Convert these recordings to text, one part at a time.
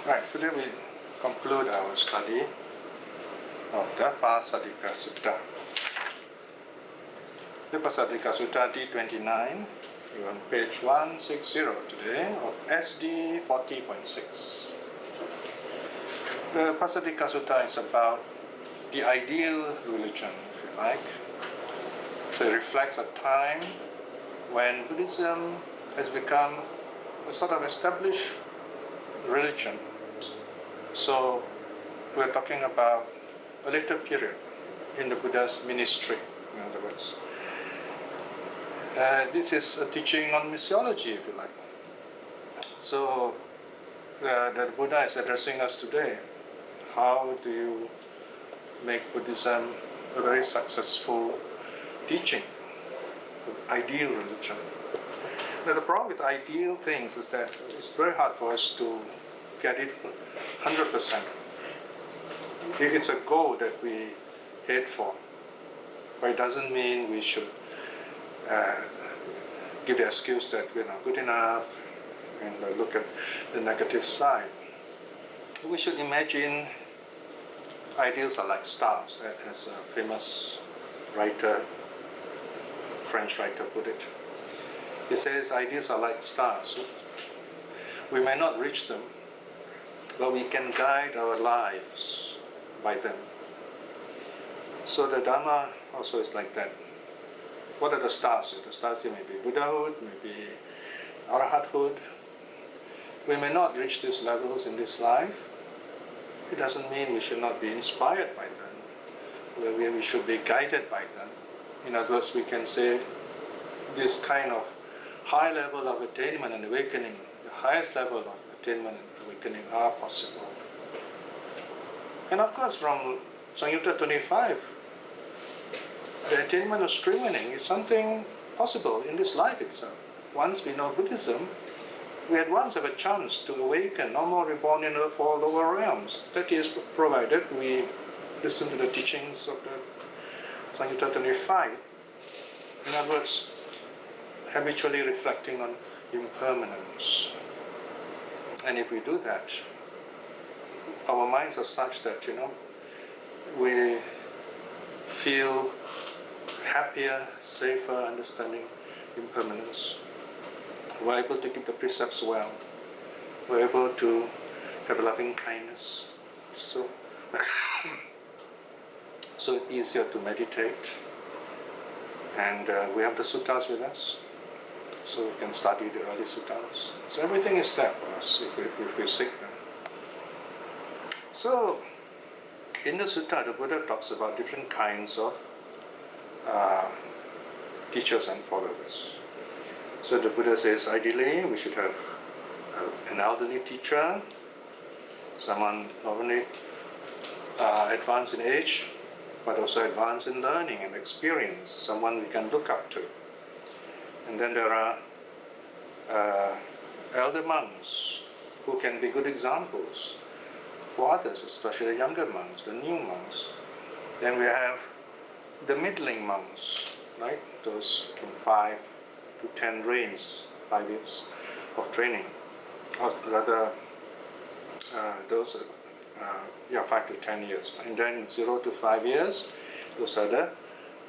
Right, today we conclude our study of the Pasadika Sutta. The Pasadika Sutta D29, we're on page 160 today of SD 40.6. The Pasadika Sutta is about the ideal religion, if you like. So it reflects a time when Buddhism has become a sort of established religion. So we're talking about a later period in the Buddha's ministry, in other words. This is a teaching on missiology, if you like. So the Buddha is addressing us today. How do you make Buddhism a very successful teaching, ideal religion? Now the problem with ideal things is that it's very hard for us to get it 100%. It's a goal that we head for, but it doesn't mean we should give the excuse that we're not good enough and look at the negative side. We should imagine ideals are like stars, as a famous writer, French writer put it. He says ideals are like stars. We may not reach them, but we can guide our lives by them. So the Dharma also is like that. What are the stars? The stars here may be Buddhahood, maybe Arahathood. We may not reach these levels in this life. It doesn't mean we should not be inspired by them. We should be guided by them. In other words, we can say this kind of high level of attainment and awakening, the highest level of attainment and awakening are possible. And of course, from Samyutta 25, the attainment of stream winning is something possible in this life itself. Once we know Buddhism, we at once have a chance to awaken, no more reborn in the four lower realms. That is provided we listen to the teachings of the Samyutta 25. In other words, habitually reflecting on impermanence. And if we do that, our minds are such that, we feel happier, safer, understanding impermanence. We're able to keep the precepts well. We're able to have loving kindness. So it's easier to meditate. And we have the suttas with us, so we can study the early suttas. So everything is there for us if we seek them. So in the sutta, the Buddha talks about different kinds of teachers and followers. So the Buddha says ideally we should have an elderly teacher, someone not only advanced in age, but also advanced in learning and experience, someone we can look up to. And then there are elder monks who can be good examples for others, especially the younger monks, the new monks. Then we have the middling monks, right? Those from 5 to 10 reigns, 5 years of training, or rather those 5 to 10 years. And then 0 to 5 years, those are the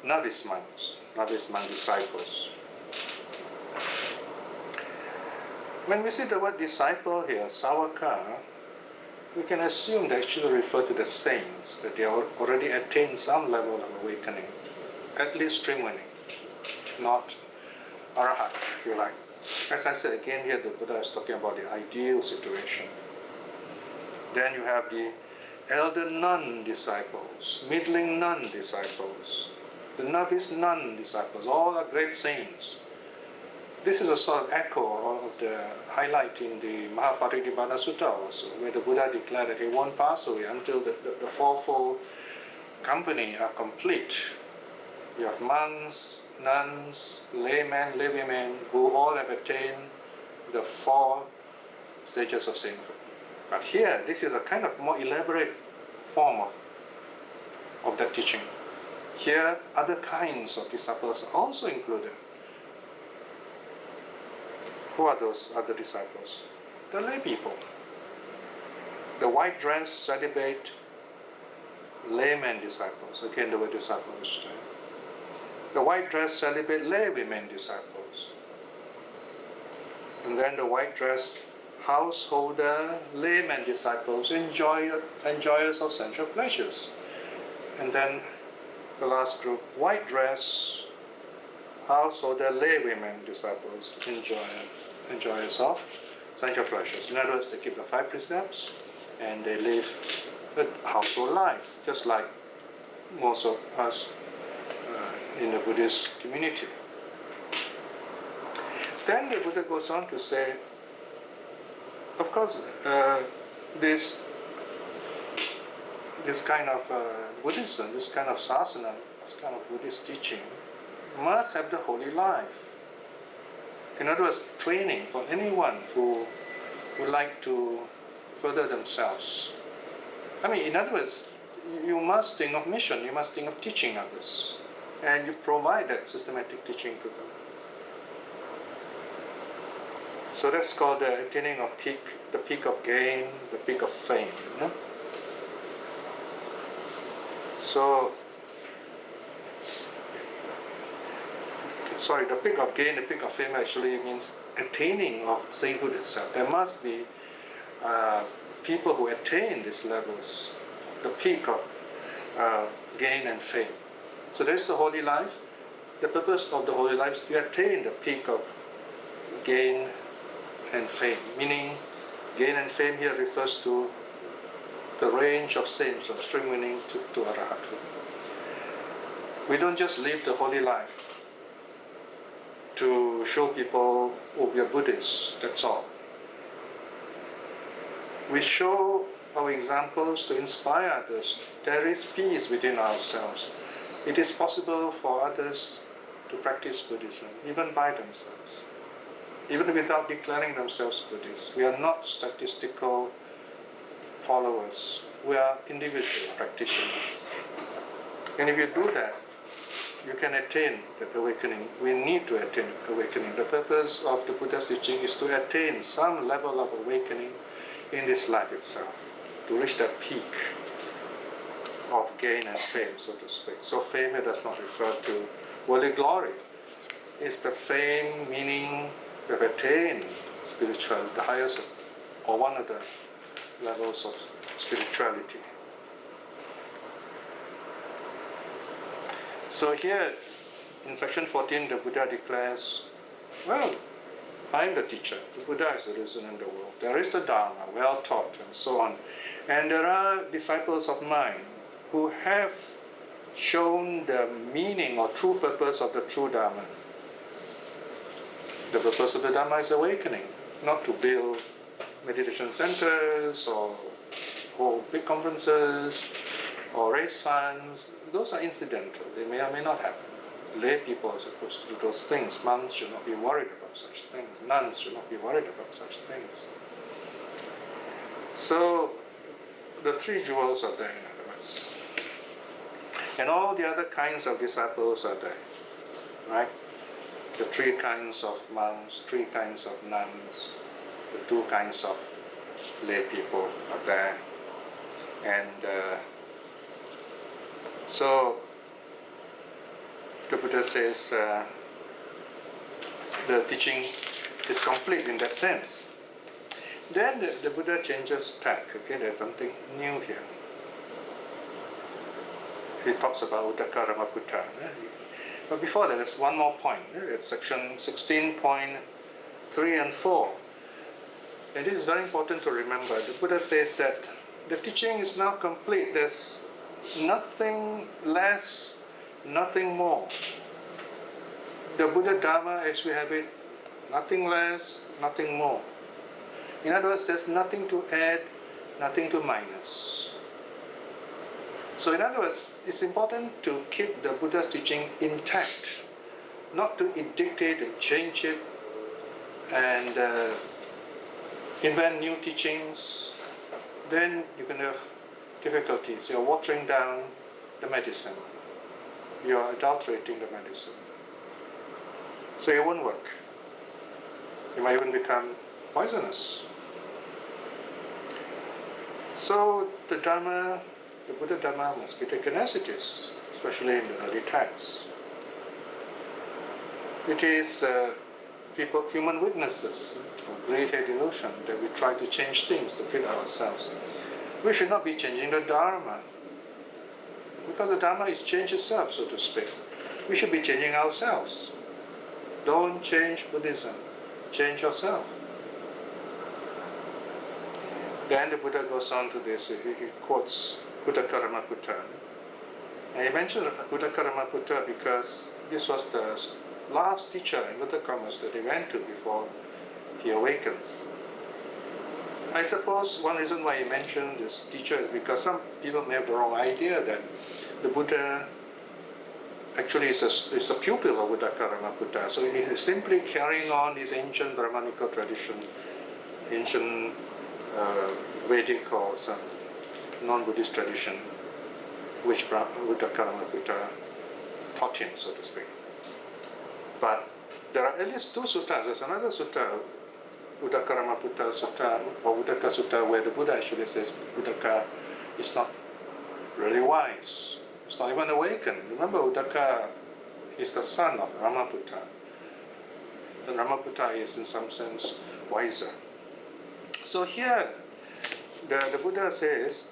novice monks, novice monk disciples. When we see the word disciple here, savaka, we can assume they actually refer to the saints, that they already attained some level of awakening, at least stream winning, if not arahat, if you like. As I said again here, the Buddha is talking about the ideal situation. Then you have the elder nun disciples, middling nun disciples, the novice nun disciples, all are great saints. This is a sort of echo of the highlight in the Mahaparinibbana Sutta also, where the Buddha declared that he won't pass away until the fourfold company are complete. You have monks, nuns, laymen, laywomen, who all have attained the 4 stages of sainthood. But here, this is a kind of more elaborate form of that teaching. Here, other kinds of disciples are also included. Who are those other disciples? The lay people. The white dress celibate laymen disciples. Again, the word disciple is there. The white dress celibate lay women disciples. And then the white dress householder laymen disciples, enjoyers of sensual pleasures. And then the last group, white dress householder lay women disciples, enjoyers of sensual pleasures. In other words, they keep the 5 precepts and they live a household life, just like most of us in the Buddhist community. Then the Buddha goes on to say, of course, this kind of Buddhism, this kind of sasana, this kind of Buddhist teaching must have the holy life. In other words, training for anyone who would like to further themselves. I mean, in other words, you must think of mission, you must think of teaching others, and you provide that systematic teaching to them. So that's called the attaining of the peak of gain, the peak of fame. You know? So, the peak of gain, the peak of fame actually means attaining of sainthood itself. There must be people who attain these levels, the peak of gain and fame. So there's the holy life. The purpose of the holy life is to attain the peak of gain and fame, meaning gain and fame here refers to the range of saints from stream winning to arahathood. We don't just live the holy life to show people, oh, we are Buddhists, that's all. We show our examples to inspire others. There is peace within ourselves. It is possible for others to practice Buddhism, even by themselves, even without declaring themselves Buddhists. We are not statistical followers. We are individual practitioners. And if you do that, you can attain that awakening. We need to attain awakening. The purpose of the Buddha's teaching is to attain some level of awakening in this life itself, to reach that peak of gain and fame, so to speak. So fame here does not refer to worldly glory. It's the fame meaning we have attained spiritual, the highest or one of the levels of spirituality. So here in section 14 the Buddha declares, well, I am the teacher. The Buddha is the reason in the world. There is the Dharma, well taught, and so on. And there are disciples of mine who have shown the meaning or true purpose of the true Dharma. The purpose of the Dharma is awakening, not to build meditation centers or hold big conferences or raise funds. Those are incidental. They may or may not happen. Lay people are supposed to do those things. Monks should not be worried about such things. Nuns should not be worried about such things. So the 3 jewels are there, in other words. And all the other kinds of disciples are there, right? The 3 kinds of monks, 3 kinds of nuns, the 2 kinds of lay people are there. And so the Buddha says the teaching is complete in that sense. Then the Buddha changes tack. Okay, there's something new here. He talks about Udakaramaputa. But before that, there's one more point. It's section 16.3 and 4. And this is very important to remember. The Buddha says that the teaching is now complete. There's nothing less, nothing more. The Buddha Dharma as we have it, nothing less, nothing more. In other words, there's nothing to add, nothing to minus. So in other words, it's important to keep the Buddha's teaching intact, not to dictate and change it and invent new teachings. Then you can have difficulties. You're watering down the medicine. You're adulterating the medicine. So it won't work. You might even become poisonous. So the Dharma, the Buddha Dharma must be taken as it is, especially in the early texts. It is people, human weaknesses, great head illusion, that we try to change things to fit ourselves. We should not be changing the Dharma, because the Dharma is change itself, so to speak. We should be changing ourselves. Don't change Buddhism, change yourself. Then the Buddha goes on to this, he quotes Buddha Karamaputta. And he mentioned Buddha Karamaputta because this was the last teacher in Buddha Karmas that he went to before he awakens. I suppose one reason why he mentioned this teacher is because some people may have the wrong idea that the Buddha actually is a pupil of Buddha Karamaputta. So he is simply carrying on this ancient Brahmanical tradition, ancient Vedic or some non-Buddhist tradition, which Buddha Karamaputta taught him, so to speak. But there are at least two suttas. There's another sutta, Buddha Karamaputta Sutta, or Buddhaka Sutta, where the Buddha actually says Buddhaka is not really wise. It's not even awakened. Remember, Buddhaka is the son of Ramaputta. And Ramaputta is in some sense wiser. So here, the Buddha says,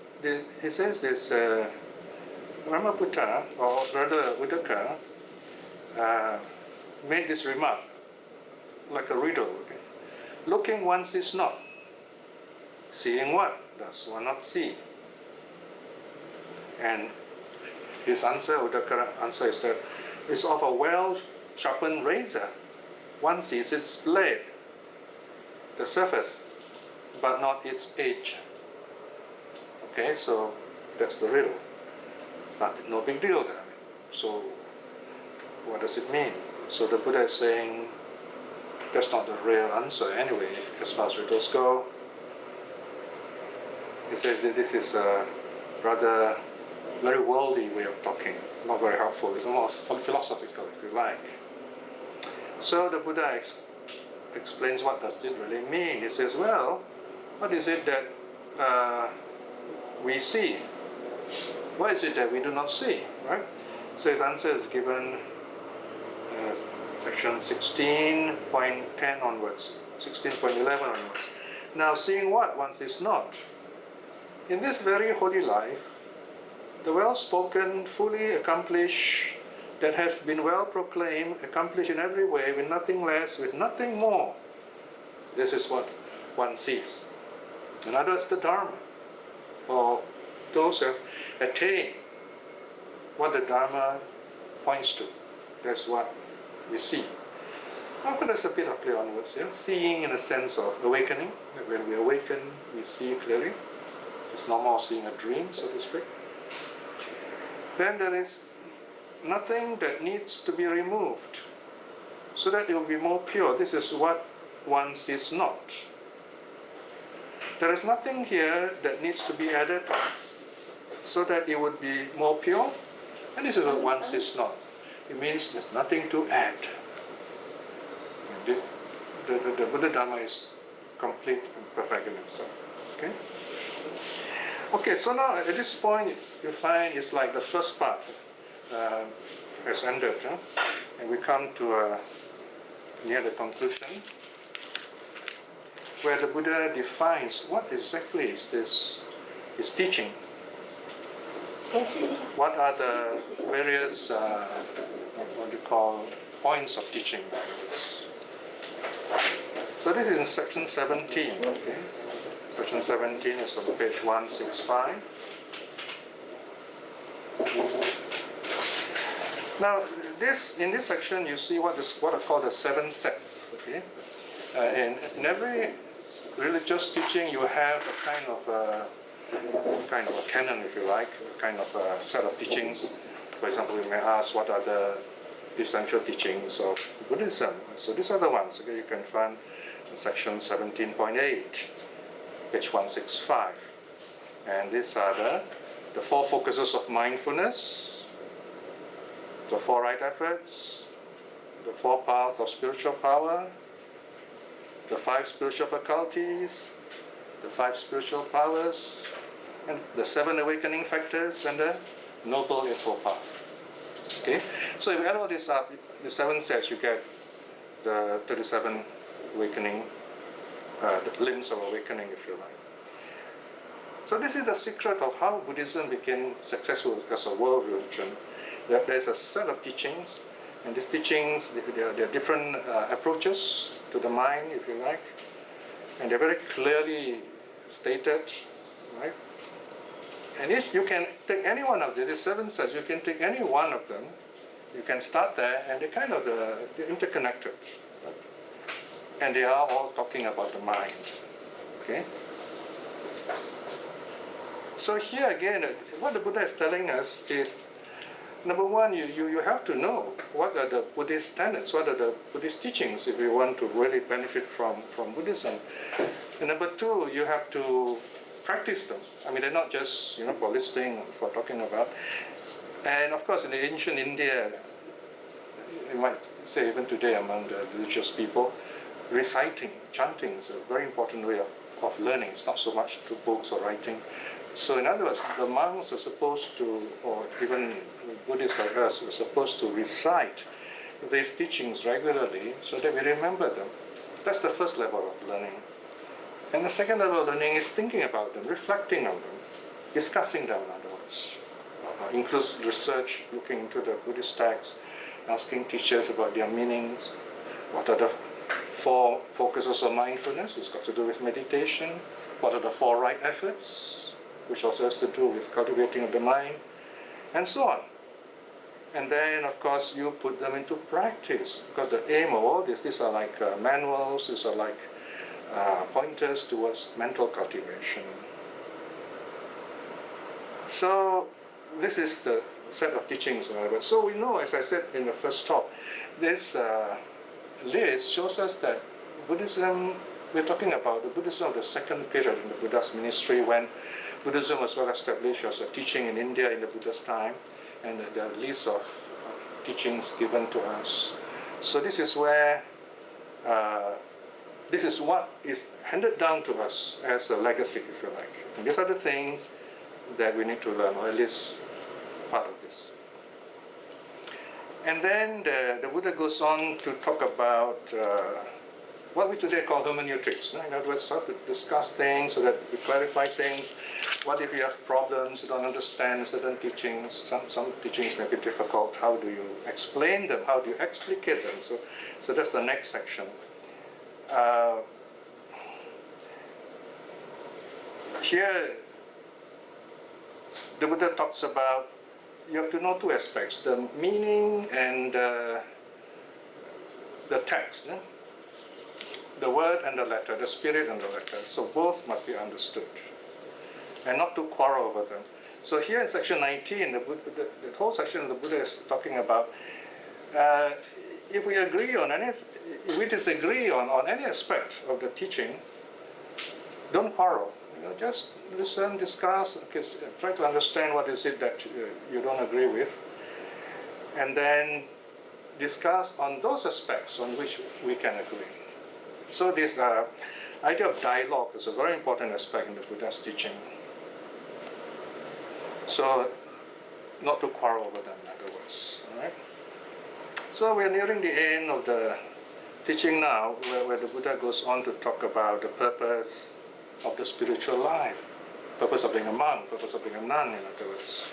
he says this, Ramaputta, or rather Buddhaka, made this remark, like a riddle. Okay? Looking once is not. Seeing what does one not see? And his answer, Buddhaka's answer is that it's of a well-sharpened razor. One sees its blade, the surface, but not its edge. Okay, so that's the riddle. It's no big deal there. So what does it mean? So the Buddha is saying that's not the real answer anyway, as far as riddles go. He says that this is a rather very worldly way of talking, not very helpful. It's almost philosophical, if you like. So the Buddha explains what does it really mean. He says, well, what is it that we see? What is it that we do not see, right? So his answer is given section 16.10 onwards, 16.11 onwards. Now, seeing what once is not. In this very holy life, the well-spoken, fully accomplished, that has been well proclaimed, accomplished in every way, with nothing less, with nothing more. This is what one sees. In other words, the Dharma, or those who have attained what the Dharma points to. That's what we see. But there's a bit of play onwards here. Seeing in the sense of awakening. When we awaken, we see clearly. It's no more seeing a dream, so to speak. Then there is nothing that needs to be removed so that it will be more pure. This is what one sees not. There is nothing here that needs to be added so that it would be more pure. And this is what one sees not. It means there's nothing to add. The Buddha Dharma is complete and perfect in itself. Okay? Okay, so now at this point you find it's like the first part has ended, and we come to near the conclusion, where the Buddha defines what exactly is this his teaching. What are the various what do you call points of teaching? So this is in section 17. Okay, section 17 is on page 165. Now, in this section, you see what are called the 7 sets. Okay, in every religious teaching, you have a kind of a canon, if you like, a kind of a set of teachings. For example, you may ask, what are the essential teachings of Buddhism? So these are the ones. Okay, you can find in section 17.8, page 165, and these are the 4 focuses of mindfulness, the 4 right efforts, the 4 paths of spiritual power, the 5 spiritual faculties, the 5 spiritual powers, and the 7 awakening factors, and the Noble Eightfold Path. Okay, so if you add all this up, the 7 sets, you get the 37 awakening, the limbs of awakening, if you like. So this is the secret of how Buddhism became successful as a world religion. There's a set of teachings, and these teachings, there are different approaches to the mind, if you like, and they're very clearly stated, right? And if you can take any one of these 7 sets, you can take any one of them, you can start there, and they're kind of they're interconnected. Right? And they are all talking about the mind. Okay? So here again, what the Buddha is telling us is, number one, you have to know what are the Buddhist tenets, what are the Buddhist teachings if you want to really benefit from Buddhism. And number two, you have to practice them. I mean, they're not just for listening, for talking about. And of course, in the ancient India, you might say even today among the religious people, reciting, chanting is a very important way of learning. It's not so much through books or writing. So in other words, the monks are supposed to, or even Buddhists like us, are supposed to recite these teachings regularly so that we remember them. That's the first level of learning. And the second level of learning is thinking about them, reflecting on them, discussing them, in other words. Includes research, looking into the Buddhist texts, asking teachers about their meanings, what are the 4 focuses of mindfulness, it's got to do with meditation, what are the 4 right efforts, which also has to do with cultivating of the mind, and so on. And then, of course, you put them into practice, because the aim of all this, these are like manuals, these are like pointers towards mental cultivation. So this is the set of teachings. So we know, as I said in the first talk, this list shows us that Buddhism, we're talking about the Buddhism of the second period in the Buddha's ministry, when Buddhism was well established as a teaching in India in the Buddha's time, and the list of teachings given to us. So this is where, this is what is handed down to us as a legacy, if you like. And these are the things that we need to learn, or at least part of this. And then the Buddha goes on to talk about what we today call hermeneutics. In other words, how to discuss things so that we clarify things. What if you have problems, you don't understand certain teachings? Some teachings may be difficult. How do you explain them? How do you explicate them? So that's the next section. Here, the Buddha talks about, you have to know 2 aspects, the meaning and the text. Yeah? The word and the letter, the spirit and the letter. So both must be understood, and not to quarrel over them. So here in section 19, the whole section of the Buddha is talking about, if we agree on if we disagree on any aspect of the teaching, don't quarrel. Just listen, discuss, try to understand what is it that you don't agree with, and then discuss on those aspects on which we can agree. So this idea of dialogue is a very important aspect in the Buddha's teaching. So not to quarrel over them, in other words. All right? So we're nearing the end of the teaching now, where the Buddha goes on to talk about the purpose of the spiritual life, purpose of being a monk, purpose of being a nun, in other words.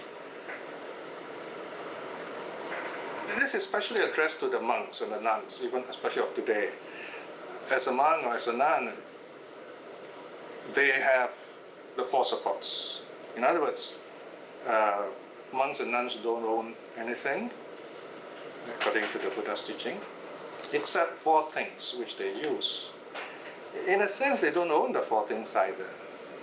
This is especially addressed to the monks and the nuns, even especially of today. As a monk or as a nun, they have the 4 supports. In other words, monks and nuns don't own anything, according to the Buddha's teaching, except 4 things which they use. In a sense, they don't own the 4 things either,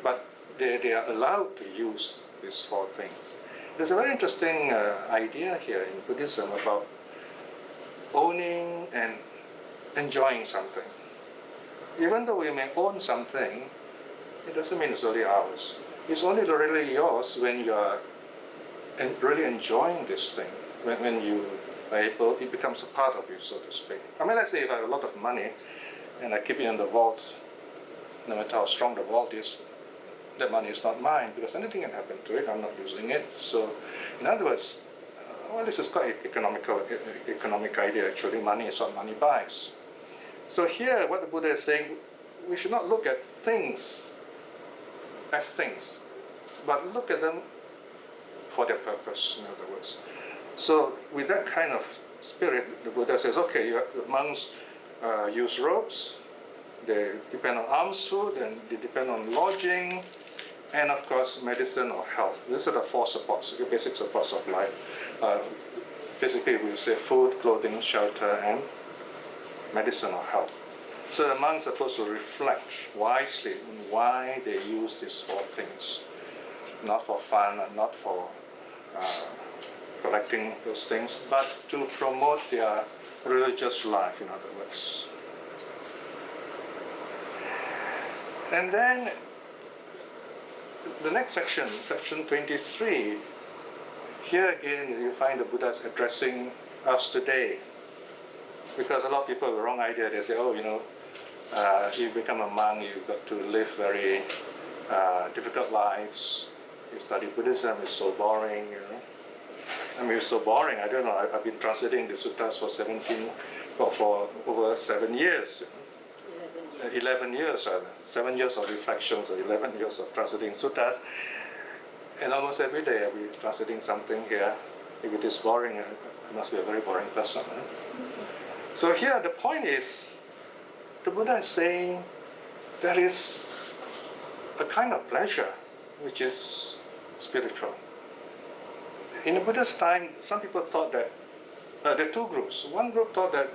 but they are allowed to use these 4 things. There's a very interesting idea here in Buddhism about owning and enjoying something. Even though we may own something, it doesn't mean it's really ours. It's only really yours when you are really enjoying this thing, when you are able, it becomes a part of you, so to speak. I mean, let's say if I have a lot of money and I keep it in the vault, no matter how strong the vault is, that money is not mine because anything can happen to it. I'm not using it. So, in other words, well, this is quite economic idea actually. Money is what money buys. So here, what the Buddha is saying, we should not look at things as things, but look at them for their purpose, in other words. So with that kind of spirit, the Buddha says, okay, the monks use robes, they depend on alms food, and they depend on lodging, and of course medicine or health. These are the four supports, the basic supports of life. Basically we say food, clothing, shelter, and medicine or health. So the monks are supposed to reflect wisely on why they use these four things. Not for fun, and not for collecting those things, but to promote their religious life, in other words. And then the next section, section 23, here again you find the Buddha addressing us today. Because a lot of people have the wrong idea. They say, oh, you become a monk, you've got to live very difficult lives. You study Buddhism, it's so boring, I mean, it's so boring. I don't know. I've been translating the suttas for over 7 years. 11 years, 7 years of reflections, or 11 years of translating suttas. And almost every day I'll be translating something here. If it is boring, I must be a very boring person. So here the point is, the Buddha is saying there is a kind of pleasure which is spiritual. In the Buddha's time, some people thought that there are two groups. One group thought that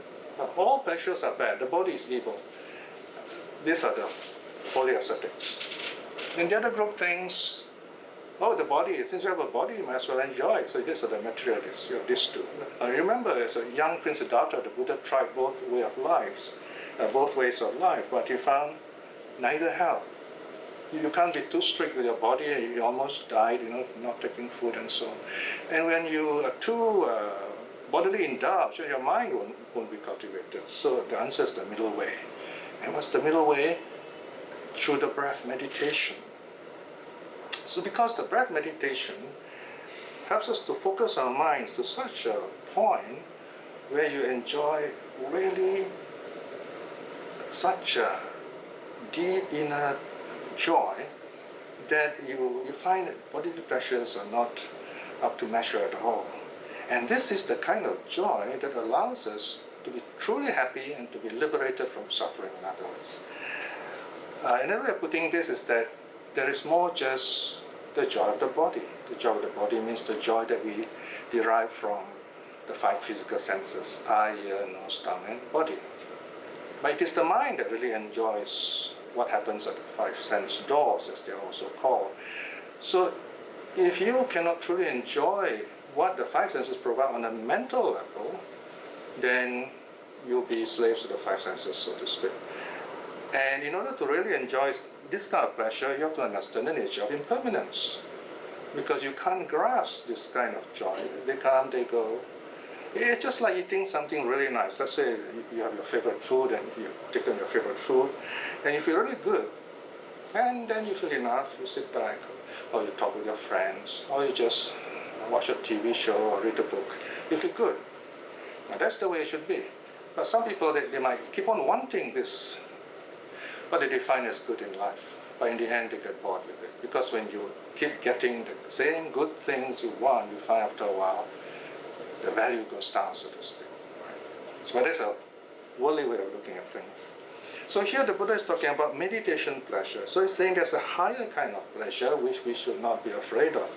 all pleasures are bad, the body is evil. These are the holy ascetics. And the other group thinks, oh, the body, since you have a body, you might as well enjoy it. So these are the materialists. You have these two. I remember as a young Prince Siddhartha, the Buddha tried both both ways of life, but he found neither helped. You can't be too strict with your body. You almost died, not taking food and so on. And when you are too bodily indulged, your mind won't be cultivated. So the answer is the middle way. And what's the middle way? Through the breath meditation. So because the breath meditation helps us to focus our minds to such a point where you enjoy really such a deep inner joy that you find that bodily pleasures are not up to measure at all. And this is the kind of joy that allows us to be truly happy and to be liberated from suffering, in other words. Another way of putting this is that there is more just the joy of the body. The joy of the body means the joy that we derive from the five physical senses, eye, ear, nose, tongue, and body. But it is the mind that really enjoys what happens at the five sense doors, as they are also called. So if you cannot truly enjoy what the five senses provide on a mental level, then you'll be slaves to the five senses, so to speak. And in order to really enjoy this kind of pleasure, you have to understand the nature of impermanence. Because you can't grasp this kind of joy. They come, they go. It's just like eating something really nice. Let's say you have your favorite food and you've taken your favorite food and you feel really good. And then you feel enough, you sit back, or you talk with your friends, or you just watch a TV show or read a book. You feel good. Now that's the way it should be. But some people, they might keep on wanting this, what they define as good in life. But in the end, they get bored with it. Because when you keep getting the same good things you want, you find after a while, the value goes down, so to speak. Right? So that's a worldly way of looking at things. So here the Buddha is talking about meditation pleasure. So he's saying there's a higher kind of pleasure which we should not be afraid of.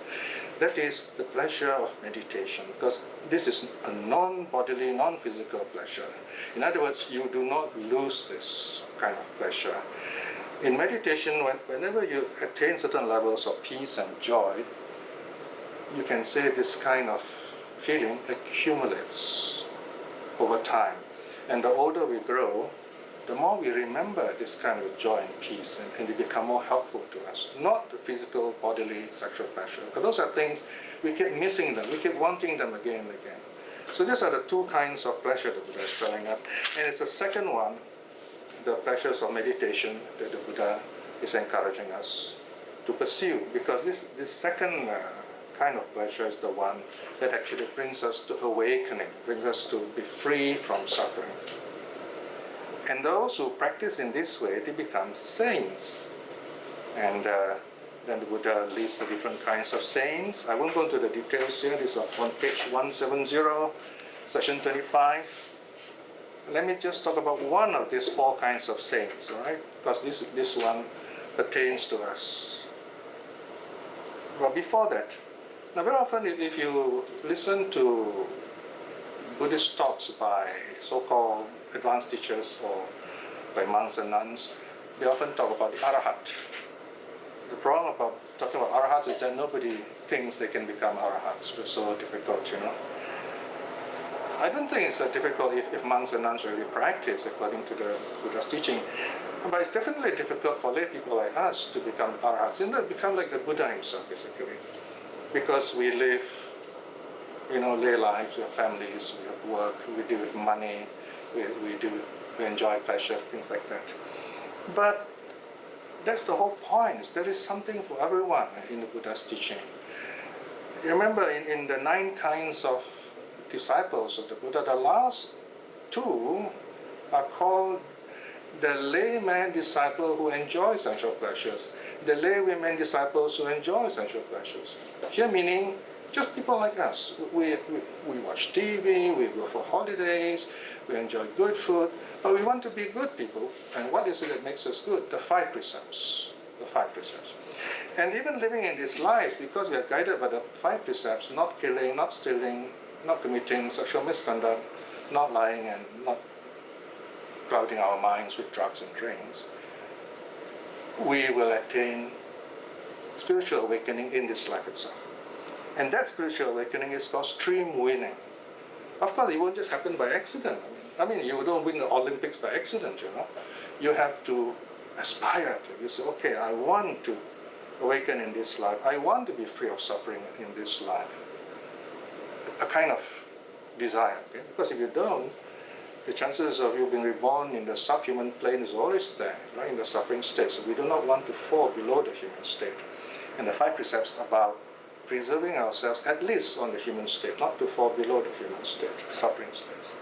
That is the pleasure of meditation, because this is a non-bodily, non-physical pleasure. In other words, you do not lose this kind of pleasure. In meditation, whenever you attain certain levels of peace and joy, you can say this kind of feeling accumulates over time. And the older we grow, the more we remember this kind of joy and peace, and they become more helpful to us. Not the physical, bodily, sexual pleasure. Because those are things, we keep missing them, we keep wanting them again and again. So these are the two kinds of pleasure that the Buddha is telling us. And it's the second one, the pleasures of meditation, that the Buddha is encouraging us to pursue, because this second kind of pleasure is the one that actually brings us to awakening, brings us to be free from suffering. And those who practice in this way, they become saints. And then the Buddha lists the different kinds of saints. I won't go into the details here. This is on page 170, section 25. Let me just talk about one of these four kinds of saints, all right? Because this one pertains to us. Well, before that, now very often if you listen to Buddhist talks by so-called advanced teachers or by monks and nuns, they often talk about the Arahat. The problem about talking about Arahats is that nobody thinks they can become Arahats. It's so difficult, you know. I don't think it's difficult if monks and nuns really practice according to the Buddha's teaching. But it's definitely difficult for lay people like us to become Arahats. And they become like the Buddha himself, basically. Because we live, you know, lay lives, we have families, we have work, we deal with money, we enjoy pleasures, things like that. But that's the whole point. There is something for everyone in the Buddha's teaching. You remember in the 9 kinds of disciples of the Buddha, the last 2 are called the layman disciple who enjoys sensual pleasures, the laywomen disciples who enjoy sensual pleasures. Here meaning just people like us. We watch TV, we go for holidays, we enjoy good food, but we want to be good people. And what is it that makes us good? The 5 precepts. The 5 precepts. And even living in these lives, because we are guided by the 5 precepts, not killing, not stealing, not committing sexual misconduct, not lying, and not clouding our minds with drugs and drinks, we will attain spiritual awakening in this life itself. And that spiritual awakening is called stream winning. Of course, it won't just happen by accident. I mean, you don't win the Olympics by accident, you know. You have to aspire to. You say, okay, I want to awaken in this life. I want to be free of suffering in this life. A kind of desire, okay? Because if you don't, the chances of you being reborn in the subhuman plane is always there, right, in the suffering state. So we do not want to fall below the human state. And the 5 precepts about preserving ourselves at least on the human state, not to fall below the human state, suffering states.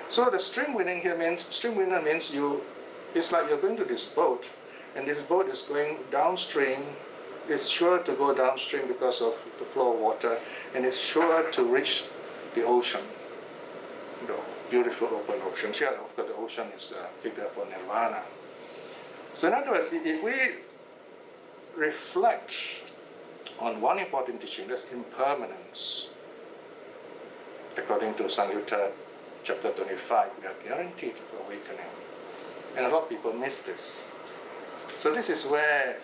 So the stream winning here means, stream winner means it's like you're going to this boat, and this boat is going downstream. It's sure to go downstream because of the flow of water, and it's sure to reach the ocean, the beautiful open ocean. Here, of course, the ocean is a figure for nirvana. So in other words, if we reflect on one important teaching, that's impermanence. According to Samyutta chapter 25, we are guaranteed of awakening. And a lot of people miss this. So this is where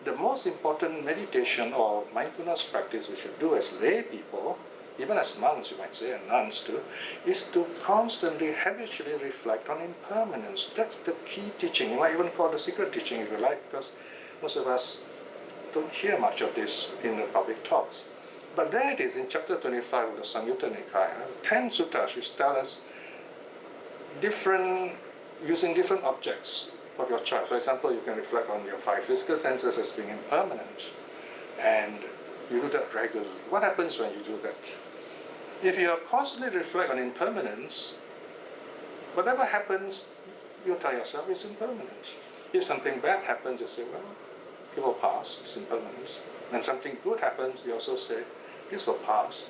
the most important meditation or mindfulness practice we should do as lay people, even as monks you might say, and nuns too, is to constantly, habitually reflect on impermanence. That's the key teaching. You might even call it the secret teaching if you like, because most of us don't hear much of this in the public talks. But there it is in chapter 25 of the Samyutta Nikaya, 10 suttas which tell us using different objects of your choice. For example, you can reflect on your 5 physical senses as being impermanent, and you do that regularly. What happens when you do that? If you constantly reflect on impermanence, whatever happens, you tell yourself it's impermanent. If something bad happens, you say, well, it will pass, it's impermanent. When something good happens, you also say, this will pass.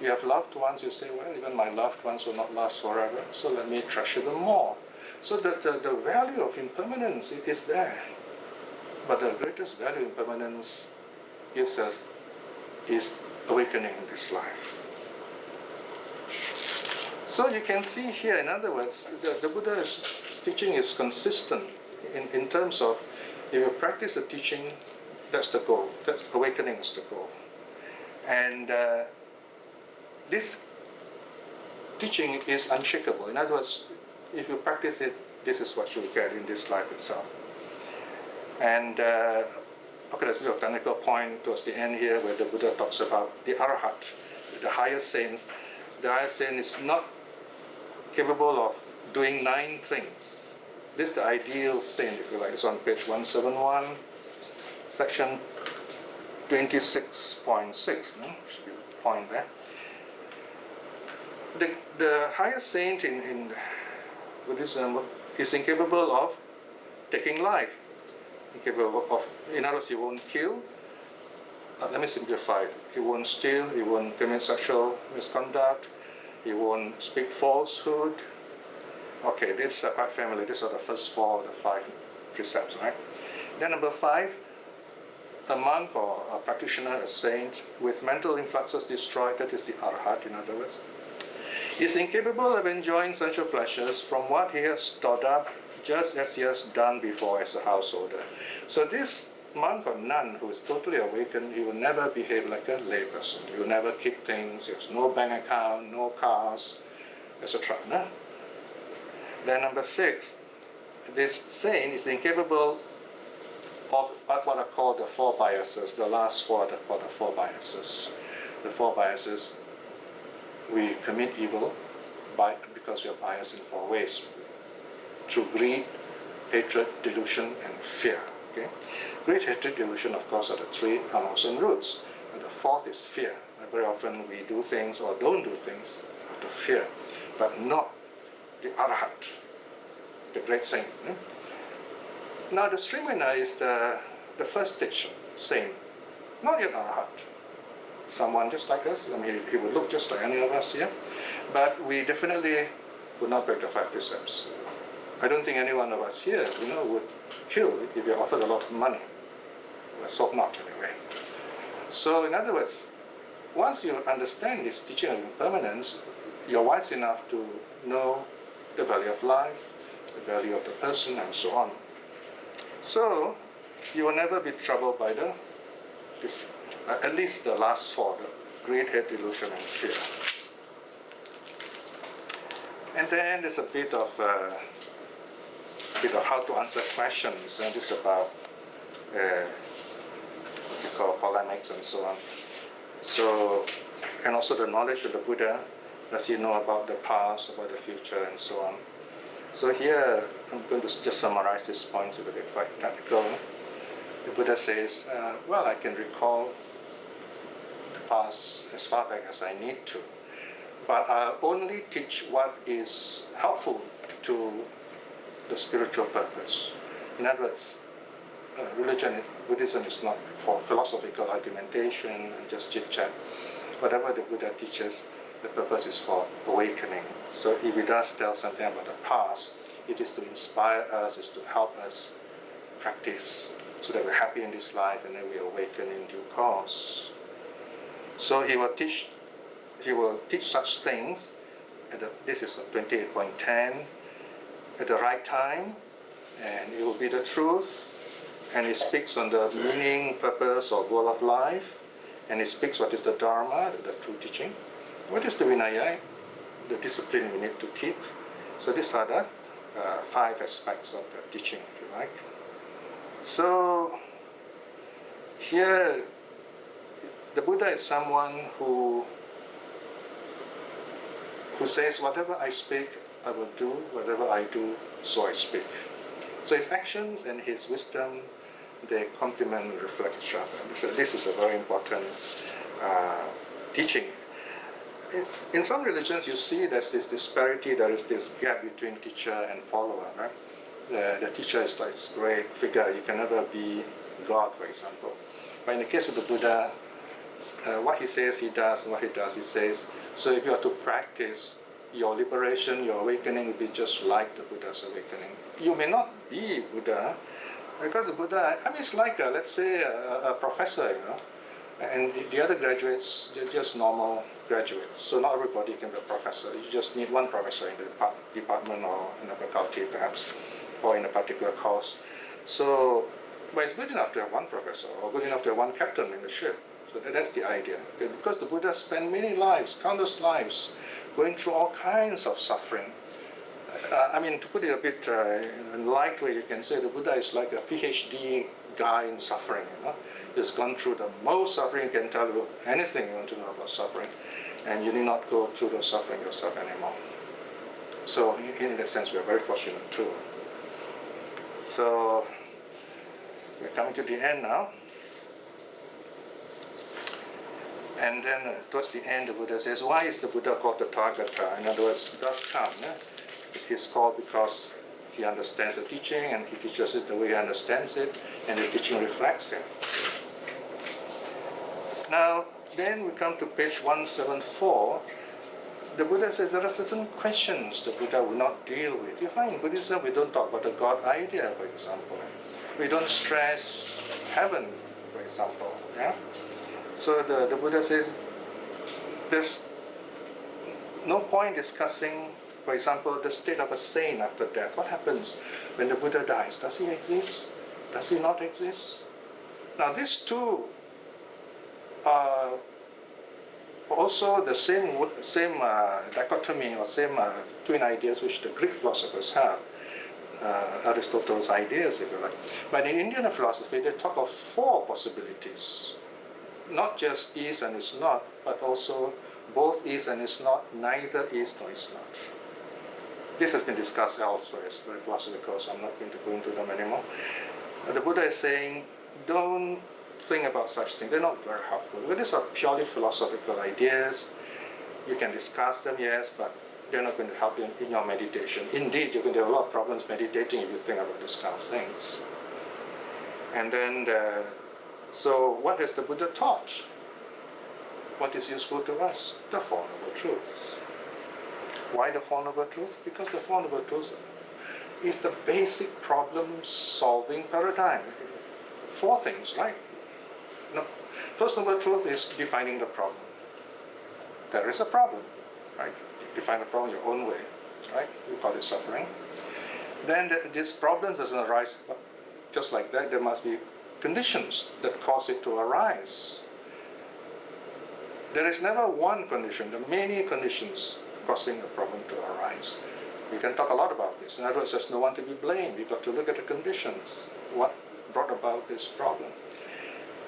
You have loved ones, you say, well, even my loved ones will not last forever, so let me treasure them more. So the value of impermanence is there. But the greatest value impermanence gives us is awakening in this life. So you can see here, in other words, the Buddha's teaching is consistent in terms of, if you practice the teaching, that's the goal. That's awakening is the goal. And this teaching is unshakable. In other words, if you practice it, this is what you'll get in this life itself. And okay, there's a technical point towards the end here where the Buddha talks about the Arahat, the highest saint. The highest saint is not capable of doing 9 things. This is the ideal saint, if you like. It's on page 171. section 26.6, no? Should be a point there. The highest saint in Buddhism is incapable of taking life. Incapable of, in other words, he won't kill. Let me simplify it. He won't steal, he won't commit sexual misconduct, he won't speak falsehood. Okay, it's quite familiar. These are the first 4 of the 5 precepts, right? Then number 5, a monk or a practitioner, a saint, with mental influxes destroyed, that is the arhat, in other words, is incapable of enjoying sensual pleasures from what he has stored up, just as he has done before as a householder. So this monk or nun who is totally awakened, he will never behave like a layperson. He will never keep things. He has no bank account, no cars, etc. No? Then number 6, this saint is incapable of what are called the 4 biases. The last 4 are called the 4 biases. The 4 biases, we commit evil because we are biased in 4 ways. Through greed, hatred, delusion, and fear. Okay? Greed, hatred, delusion, of course, are the 3 unwholesome roots. And the 4th is fear. And very often we do things or don't do things out of fear, but not the arhat, the great saint. Now the stream winner is the first stage saint, not yet arhat. Someone just like us. I mean, he would look just like any of us here, but we definitely would not break the 5 precepts. I don't think any one of us here, would kill if you're offered a lot of money. Let's hope not, anyway. So, in other words, once you understand this teaching of impermanence, you're wise enough to know the value of life, the value of the person, and so on. So, you will never be troubled by at least the last 4, the greed, hate, delusion, and fear. And then there's a bit of how to answer questions, and this is about what we call polemics and so on. So, and also the knowledge of the Buddha. Does he know about the past, about the future, and so on? So here, I'm going to just summarize these points because they're quite technical. The Buddha says, well, I can recall the past as far back as I need to, but I'll only teach what is helpful to the spiritual purpose. In other words, Buddhism is not for philosophical argumentation and just chit-chat. Whatever the Buddha teaches, the purpose is for awakening. So if he does tell something about the past, it is to inspire us, is to help us practice so that we're happy in this life and then we awaken in due course. So he will teach such things, this is 28.10, at the right time, and it will be the truth, and he speaks on the meaning, purpose, or goal of life, and he speaks what is the Dharma, the true teaching. What is the Vinaya? The discipline we need to keep. So these are the 5 aspects of the teaching, if you like. So here, the Buddha is someone who says, whatever I speak, I will do, whatever I do, so I speak. So his actions and his wisdom, they complement and reflect each other. So this is a very important teaching. In some religions, you see there's this disparity, there is this gap between teacher and follower, right? The teacher is like this great figure, you can never be God, for example. But in the case of the Buddha, what he says, he does, what he does, he says. So if you are to practice, your liberation, your awakening will be just like the Buddha's awakening. You may not be Buddha, because the Buddha, I mean, it's like, let's say, a professor, and the other graduates, they're just normal graduates. So not everybody can be a professor. You just need one professor in the department or in the faculty, perhaps, or in a particular course. So, but it's good enough to have one professor, or good enough to have one captain in the ship. So that's the idea. Because the Buddha spent many lives, countless lives, going through all kinds of suffering. I mean, to put it a bit in light way, you can say the Buddha is like a PhD guy in suffering. He's gone through the most suffering, can tell you anything you want to know about suffering, and you need not go through the suffering yourself anymore. So in that sense, we are very fortunate too. So We're coming to the end now. And then towards the end, the Buddha says, why is the Buddha called the Tathagata? In other words, thus come. He's called because he understands the teaching and he teaches it the way he understands it, and the teaching reflects it. Now, then we come to page 174. The Buddha says there are certain questions the Buddha will not deal with. You find in Buddhism, we don't talk about the God idea, for example. We don't stress heaven, for example. Yeah? So the Buddha says there's no point discussing, for example, the state of a saint after death. What happens when the Buddha dies? Does he exist? Does he not exist? Now these two are also the same dichotomy or same twin ideas which the Greek philosophers have, Aristotle's ideas, if you like. But in Indian philosophy, they talk of four possibilities. Not just is and is not, but also both is and is not, neither is nor is not. This has been discussed elsewhere. It's very philosophical, so I'm not going to go into them anymore. The Buddha is saying, don't think about such things. They're not very helpful. Well, these are purely philosophical ideas. You can discuss them, yes, but they're not going to help you in your meditation. Indeed, you're going to have a lot of problems meditating if you think about these kind of things. And then, so what has the Buddha taught? What is useful to us? The Four Noble Truths. Why the Four Noble Truths? Because the Four Noble Truths is the basic problem-solving paradigm. Four things, right? No. First Noble Truth is defining the problem. There is a problem, right? Define the problem your own way, right? We call it suffering. Then this problem doesn't arise just like that. There must be conditions that cause it to arise. There is never one condition. There are many conditions causing a problem to arise. We can talk a lot about this. In other words, there's no one to be blamed. You've got to look at the conditions. What brought about this problem?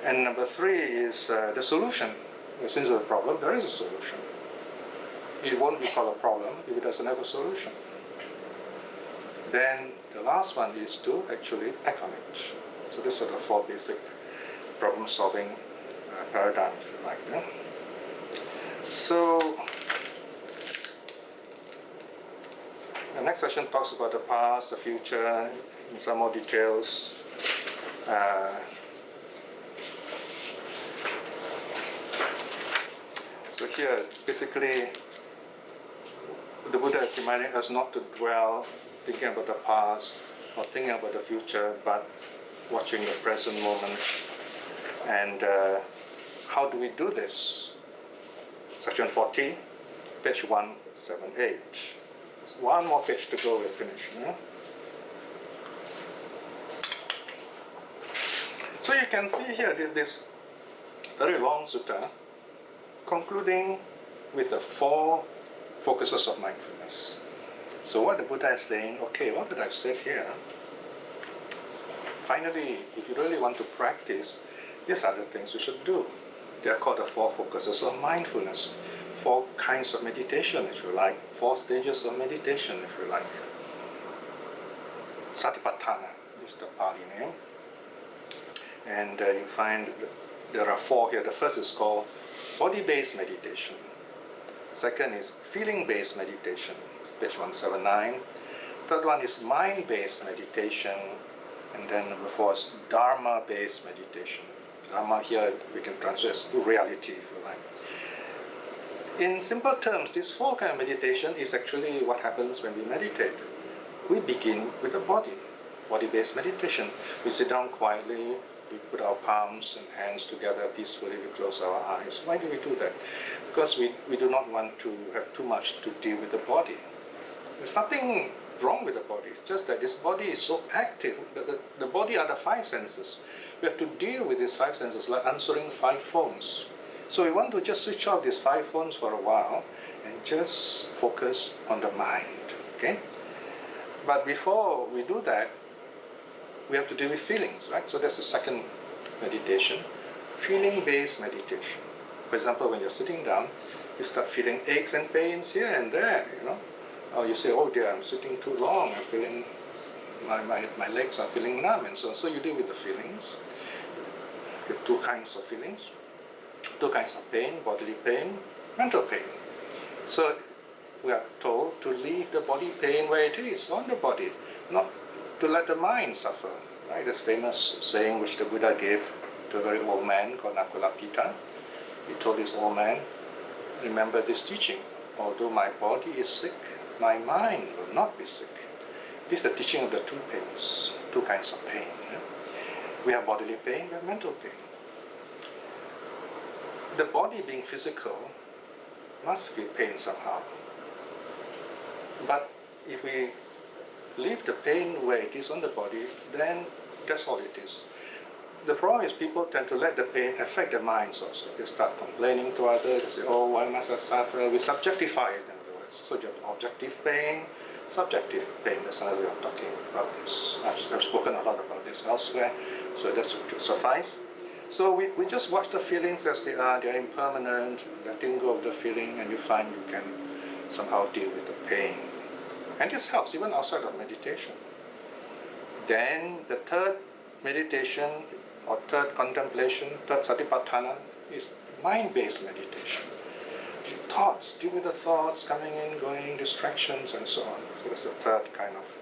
And number three is the solution. Since there's a problem, there is a solution. It won't be called a problem if it doesn't have a solution. Then the last one is to actually act on it. So these are the four basic problem-solving paradigms, if you like. Yeah? So the next session talks about the past, the future, in some more details. So here, basically, the Buddha is reminding us not to dwell thinking about the past or thinking about the future, but watching the present moment. And how do we do this? Section 14, page 178. One more page to go, we're finished. Yeah? So you can see here this very long sutta concluding with the four focuses of mindfulness. So what the Buddha is saying, okay, what did I say here? Finally, if you really want to practice, these are the things you should do. They are called the four focuses of mindfulness. Four kinds of meditation, if you like. Four stages of meditation, if you like. Satipatthana is the Pali name. And you find there are four here. The first is called body-based meditation. Second is feeling-based meditation, page 179. Third one is mind-based meditation. And then number four is Dharma-based meditation. Dharma here we can translate as reality, if you like. In simple terms, this four kind of meditation is actually what happens when we meditate. We begin with the body, body-based meditation. We sit down quietly, we put our palms and hands together peacefully, we close our eyes. Why do we do that? Because we do not want to have too much to deal with the body. There's nothing wrong with the body, it's just that this body is so active. The body are the five senses. We have to deal with these five senses like answering five phones. So we want to just switch off these five phones for a while and just focus on the mind, okay? But before we do that, we have to deal with feelings, right? So that's the second meditation, feeling-based meditation. For example, when you're sitting down, you start feeling aches and pains here and there, you know. Or you say, oh dear, I'm sitting too long, I'm feeling my legs are feeling numb and so on. So you deal with the feelings. You have two kinds of feelings, two kinds of pain, bodily pain, mental pain. So we are told to leave the body pain where it is, on the body, not to let the mind suffer. Right? This famous saying which the Buddha gave to a very old man called Nakulapita. He told this old man, remember this teaching, although my body is sick, my mind will not be sick. This is the teaching of the two pains, two kinds of pain. Yeah? We have bodily pain, we have mental pain. The body being physical must feel pain somehow. But if we leave the pain where it is on the body, then that's all it is. The problem is people tend to let the pain affect their minds also. They start complaining to others, they say, oh, why must I suffer? We subjectify it, in other words. So you have objective pain, subjective pain. That's another way of talking about this. I've spoken a lot about this elsewhere, so that should suffice. So we just watch the feelings as they are impermanent, letting go of the feeling, and you find you can somehow deal with the pain. And this helps even outside of meditation. Then the third meditation, or third contemplation, third satipatthana, is mind-based meditation. Thoughts, deal with the thoughts coming in, going, distractions, and so on. So that's the third kind of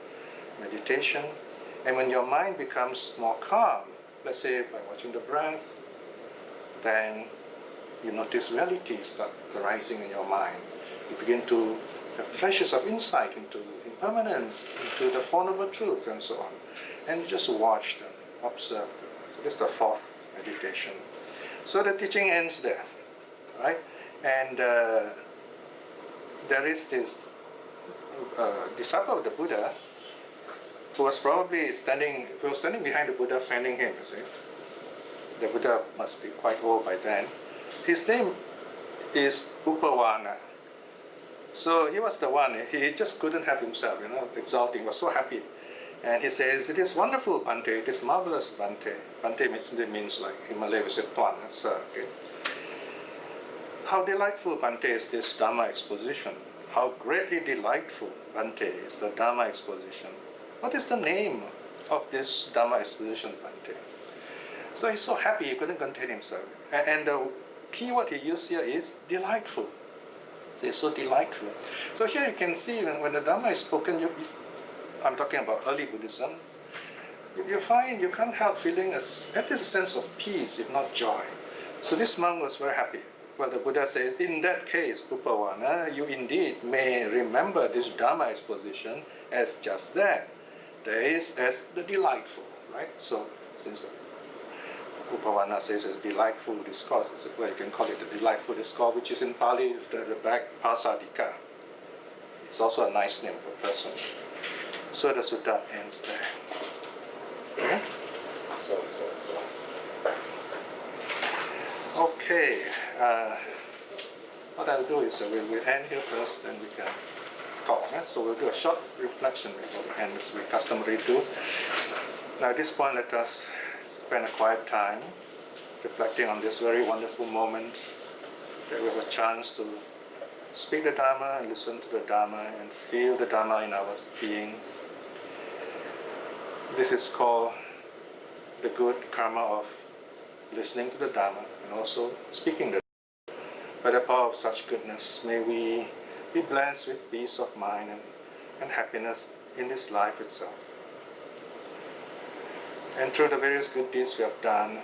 meditation. And when your mind becomes more calm, let's say by watching the breath, then you notice realities start arising in your mind. You begin to have flashes of insight into impermanence, into the Four Noble Truths, and so on. And you just watch them, observe them. So this is the fourth meditation. So the teaching ends there, right? And there is this disciple of the Buddha who was probably standing behind the Buddha, fanning him, you see. The Buddha must be quite old by then. His name is Upawana. So he was the one, he just couldn't help himself, exulting, was so happy. And he says, it is wonderful, Bhante, it is marvelous, Bhante. Bhante means like, in Malay we say, Tuan, sir, okay? How delightful, Bhante, is this Dhamma exposition. How greatly delightful, Bhante, is the Dhamma exposition. What is the name of this Dhamma exposition, Bhante? So he's so happy he couldn't contain himself. And the key word he used here is delightful. It's so delightful. So here you can see when the Dhamma is spoken, I'm talking about early Buddhism, you find you can't help feeling at least a sense of peace, if not joy. So this monk was very happy. Well, the Buddha says, in that case, Upawana, you indeed may remember this Dhamma exposition as just that. There is as the delightful, right? So since Upawana says it's delightful discourse, well, you can call it the delightful discourse, which is in Pali, the back, Pasadika. It's also a nice name for a person. So the sutta ends there. Okay? Okay. What I'll do is we'll end here first, and we can talk. So we'll do a short reflection before we end, as we customary do. Now at this point, let us spend a quiet time reflecting on this very wonderful moment that we have a chance to speak the Dhamma and listen to the Dhamma and feel the Dhamma in our being. This is called the good karma of listening to the Dhamma and also speaking the Dhamma. By the power of such goodness, may we be blessed with peace of mind and happiness in this life itself. And through the various good deeds we have done,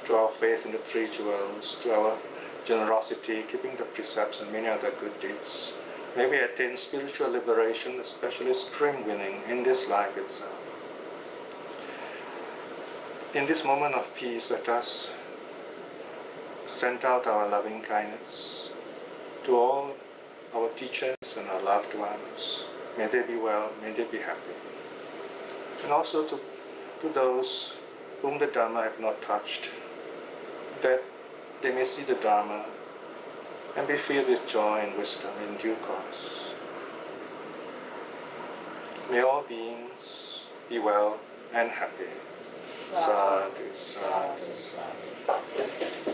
to our faith in the three jewels, to our generosity, keeping the precepts, and many other good deeds, may we attain spiritual liberation, especially stream winning in this life itself. In this moment of peace, let us send out our loving kindness to all our teachers and our loved ones. May they be well, may they be happy. And also to those whom the Dhamma have not touched, that they may see the Dhamma and be filled with joy and wisdom in due course. May all beings be well and happy. Sadhu, sadhu, sadhu.